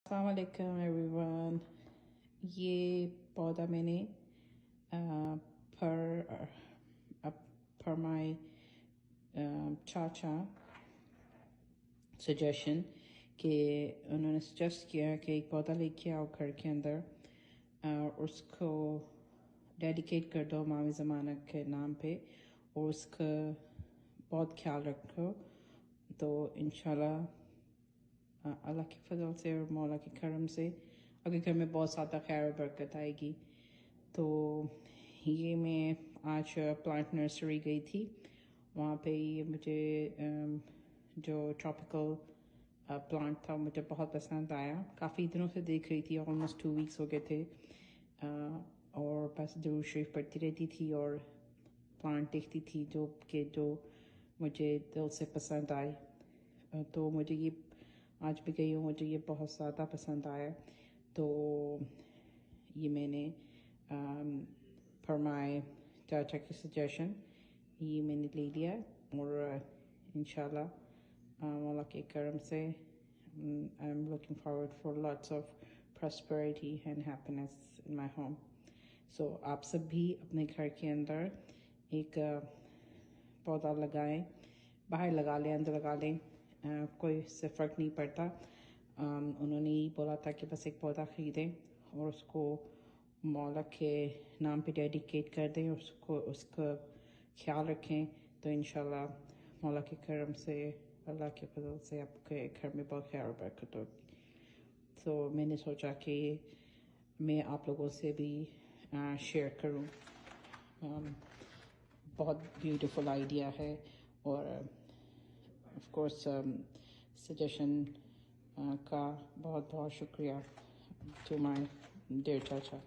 السلام علیکم every one. یہ پودا میں نے پر مائی چاچا سجیشن کہ انہوں نے سجیسٹ کیا کہ ایک پودا لے کے آؤ گھر کے اندر اور اس کو ڈیڈیکیٹ کر دو امام زمانہ کے نام پہ اور اس کا بہت خیال رکھو. تو انشاءاللہ اللہ کے فضل سے اور مولا کے کرم سے اگر گھر میں بہت زیادہ خیر و برکت آئے گی. تو یہ میں آج پلانٹ نرسری گئی تھی، وہاں پہ یہ مجھے جو ٹراپیکل پلانٹ تھا مجھے بہت پسند آیا. کافی دنوں سے دیکھ رہی تھی، آلموسٹ 2 ویکس ہو گئے تھے، اور بس درود شریف پڑھتی رہتی تھی اور پلانٹ دیکھتی تھی جو مجھے دل سے پسند آئے. تو مجھے یہ آج بھی گئی ہوں، مجھے یہ بہت زیادہ پسند آیا. تو یہ میں نے فرمائے چاچا کی سجیشن یہ میں نے لے لیا اور انشاءاللہ مولا کے کرم سے I am looking forward for lots of prosperity and happiness in my home. So آپ سب بھی اپنے گھر کے اندر ایک پودا لگائیں، باہر لگا لیں اندر لگا لیں، کوئی اس سے فرق نہیں پڑتا. انہوں نے یہ بولا تھا کہ بس ایک پودا خریدیں اور اس کو مولا کے نام پہ ڈیڈیکیٹ کر دیں، اس کا خیال رکھیں. تو انشاءاللہ مولا کے کرم سے اللہ کے فضل سے آپ کے گھر میں بہت خیر و برکت ہوگی. تو میں نے سوچا کہ میں آپ لوگوں سے بھی شیئر کروں. بہت بیوٹیفل آئیڈیا ہے اور آف کورس سجیشن کا بہت بہت شکریہ ٹو مائی ڈیئر چاچا.